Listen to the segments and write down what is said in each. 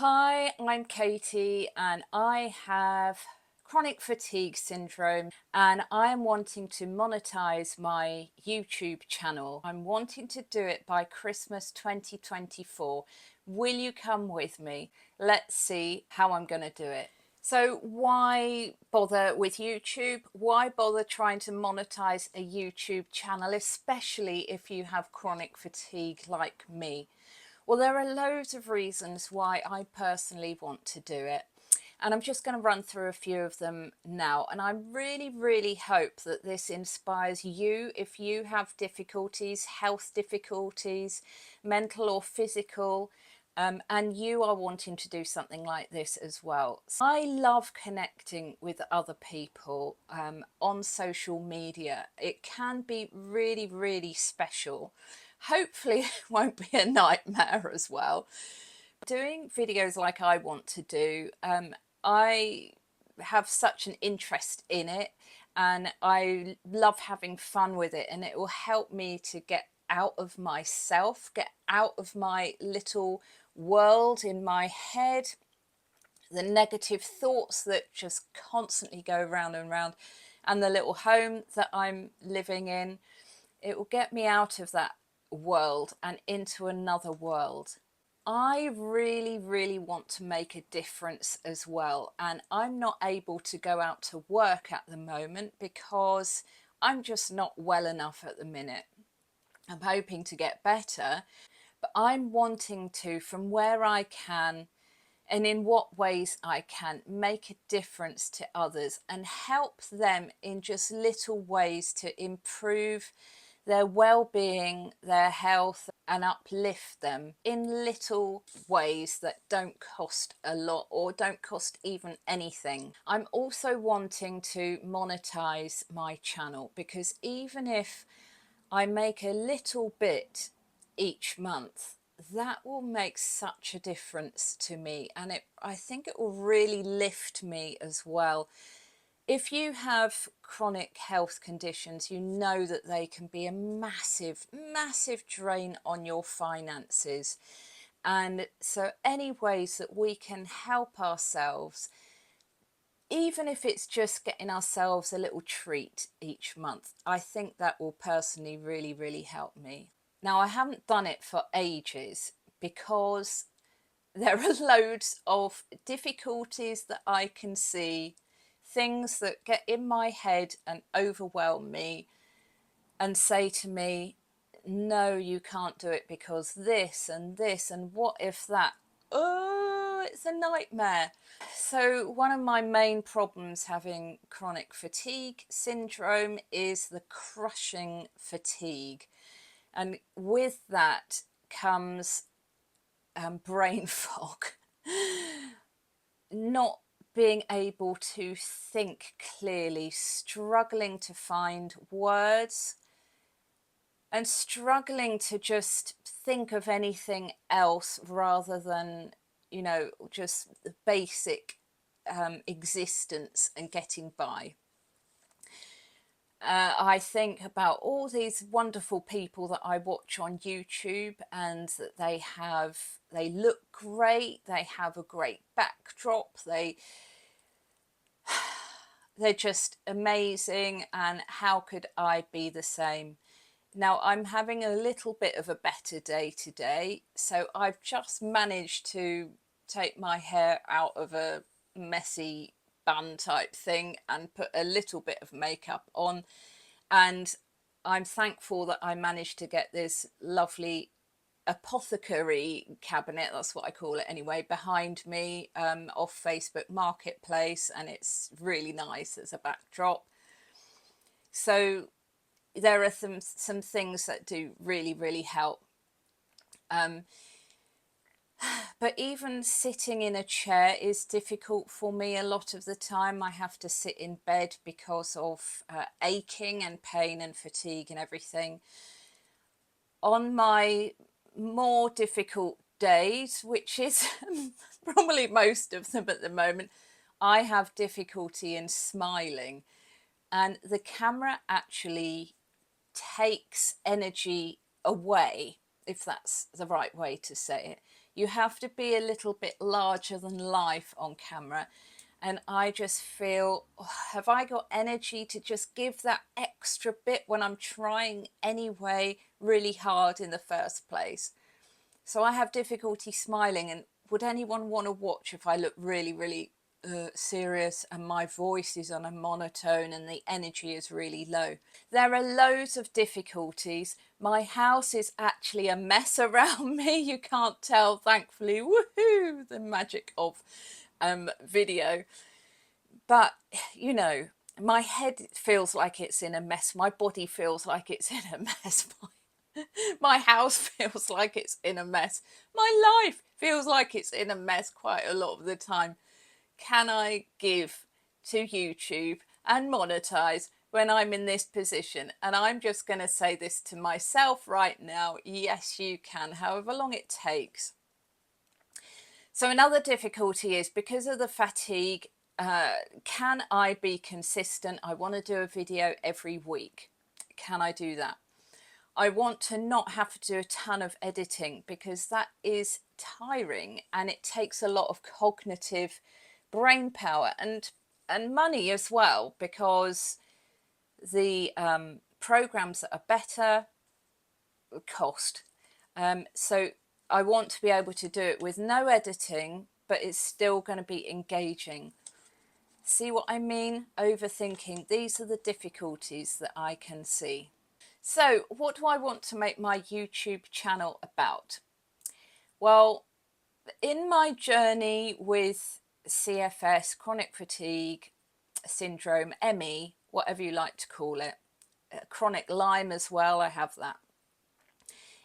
Hi, I'm Katie and I have chronic fatigue syndrome and I am wanting to monetize my YouTube channel. I'm wanting to do it by Christmas 2024. Will you come with me? Let's see how I'm going to do it. So why bother with YouTube? Why bother trying to monetize a YouTube channel, especially if you have chronic fatigue like me? Well, there are loads of reasons why I personally want to do it. And I'm just going to run through a few of them now. And I really hope that this inspires you if you have difficulties, health difficulties, mental or physical, and you are wanting to do something like this as well. So I love connecting with other people on social media. It can be really special. Hopefully it won't be a nightmare as well. Doing videos like I want to do, I have such an interest in it and I love having fun with it, and it will help me to get out of myself, get out of my little world in my head, the negative thoughts that just constantly go round and round, and the little home that I'm living in. It will get me out of that world and into another world. I really want to make a difference as well, and I'm not able to go out to work at the moment because I'm just not well enough at the minute. I'm hoping to get better, but I'm wanting to, from where I can and in what ways I can, make a difference to others and help them in just little ways to improve their well-being, their health, and uplift them in little ways that don't cost a lot or don't cost even anything. I'm also wanting to monetize my channel because even if I make a little bit each month, that will make such a difference to me, and I think it will really lift me as well. If you have chronic health conditions, you know that they can be a massive drain on your finances. And so any ways that we can help ourselves, even if it's just getting ourselves a little treat each month, I think that will personally really help me. Now, I haven't done it for ages because there are loads of difficulties that I can see, things that get in my head and overwhelm me and say to me, no, you can't do it because this, and what if that? Oh, it's a nightmare. So one of my main problems having chronic fatigue syndrome is the crushing fatigue. And with that comes brain fog. Not being able to think clearly, struggling to find words, and struggling to just think of anything else rather than, you know, just the basic existence and getting by. I think about all these wonderful people that I watch on YouTube, and that they look great, they have a great backdrop, they're just amazing, and how could I be the same? Now, I'm having a little bit of a better day today, so I've just managed to take my hair out of a messy bun type thing and put a little bit of makeup on, and I'm thankful that I managed to get this lovely apothecary cabinet, that's what I call it anyway, behind me off Facebook Marketplace, and it's really nice as a backdrop. So there are some things that do really help. But even sitting in a chair is difficult for me a lot of the time. I have to sit in bed because of aching and pain and fatigue and everything. On my more difficult days, which is probably most of them at the moment, I have difficulty in smiling, and the camera actually takes energy away, if that's the right way to say it. You have to be a little bit larger than life on camera. And I just feel, oh, have I got energy to just give that extra bit when I'm trying anyway really hard in the first place? So I have difficulty smiling, and would anyone want to watch if I look really, really serious and my voice is on a monotone and the energy is really low? There are loads of difficulties. My house is actually a mess around me. You can't tell, thankfully. Woohoo! The magic of video. But, you know, my head feels like it's in a mess. My body feels like it's in a mess. My house feels like it's in a mess. My life feels like it's in a mess quite a lot of the time. Can I give to YouTube and monetize when I'm in this position? And I'm just going to say this to myself right now. Yes, you can, however long it takes. So another difficulty is because of the fatigue, can I be consistent? I want to do a video every week. Can I do that? I want to not have to do a ton of editing because that is tiring and it takes a lot of cognitive brain power and money as well, because the programs that are better cost. So I want to be able to do it with no editing, but it's still going to be engaging. See what I mean? Overthinking. These are the difficulties that I can see. So what do I want to make my YouTube channel about? Well, in my journey with CFS, chronic fatigue syndrome, ME, whatever you like to call it, chronic Lyme as well, I have that.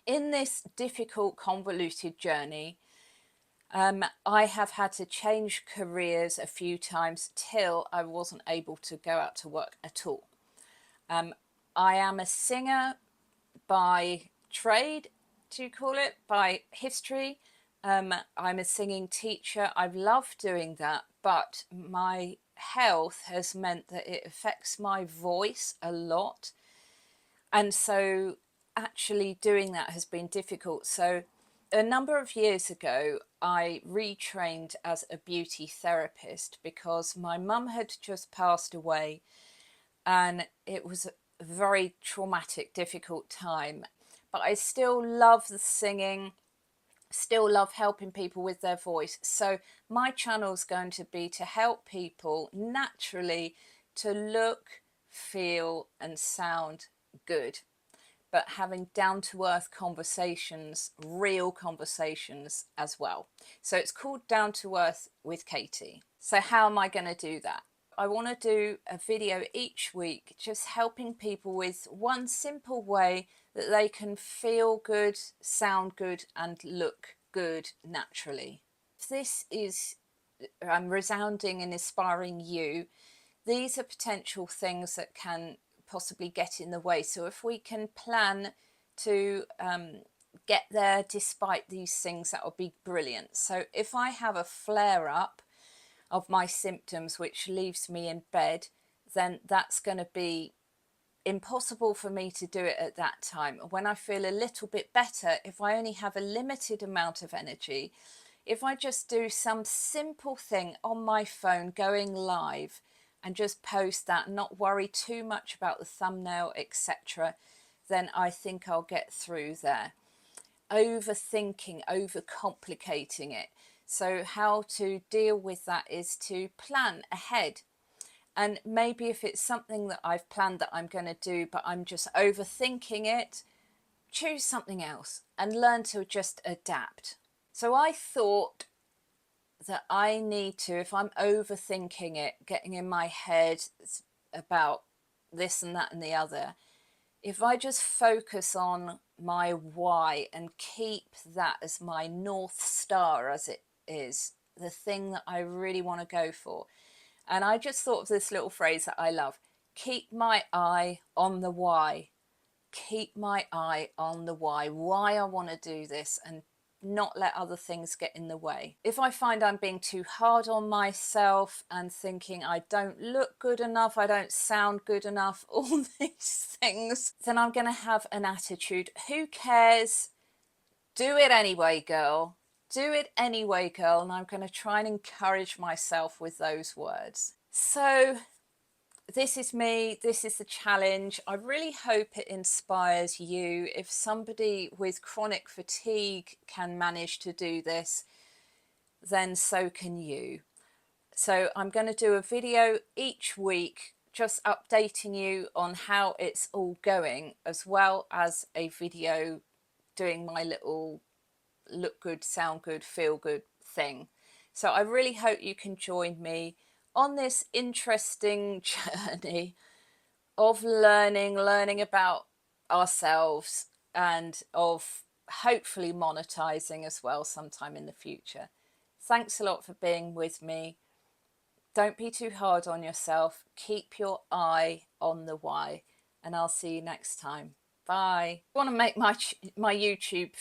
In this difficult, convoluted journey, I have had to change careers a few times till I wasn't able to go out to work at all. I am a singer by trade, do you call it, by history. I'm a singing teacher. I've loved doing that, but my health has meant that it affects my voice a lot. And so actually doing that has been difficult. So a number of years ago, I retrained as a beauty therapist because my mum had just passed away and it was a very traumatic, difficult time. But I still love the singing, still love helping people with their voice. So my channel is going to be to help people naturally to look, feel and sound good, but having down-to-earth conversations, real conversations as well. So it's called Down to Earth with Katie. So how am I going to do that? I want to do a video each week just helping people with one simple way that they can feel good, sound good and look good naturally. If this is resounding and inspiring you, these are potential things that can possibly get in the way. So if we can plan to get there despite these things, that would be brilliant. So if I have a flare up of my symptoms which leaves me in bed, then that's going to be impossible for me to do it at that time. When I feel a little bit better, if I only have a limited amount of energy, if I just do some simple thing on my phone going live and just post that, not worry too much about the thumbnail, etc., then I think I'll get through there. Overthinking, overcomplicating it. So how to deal with that is to plan ahead. And maybe if it's something that I've planned that I'm going to do, but I'm just overthinking it, choose something else and learn to just adapt. So I thought that I need to, if I'm overthinking it, getting in my head about this and that and the other, if I just focus on my why and keep that as my North Star, as it is, the thing that I really want to go for. And I just thought of this little phrase that I love: keep my eye on the why. Keep my eye on the why I want to do this, and not let other things get in the way. If I find I'm being too hard on myself and thinking I don't look good enough, I don't sound good enough, all these things, then I'm going to have an attitude, who cares? Do it anyway, girl. do it anyway, girl, and I'm going to try and encourage myself with those words. So this is me, this is the challenge. I really hope it inspires you. If somebody with chronic fatigue can manage to do this, then so can you. So I'm going to do a video each week just updating you on how it's all going, as well as a video doing my little look good, sound good, feel good thing. So I really hope you can join me on this interesting journey of learning about ourselves, and of hopefully monetizing as well sometime in the future. Thanks a lot for being with me. Don't be too hard on yourself. Keep your eye on the why, and I'll see you next time. Bye. I want to make my YouTube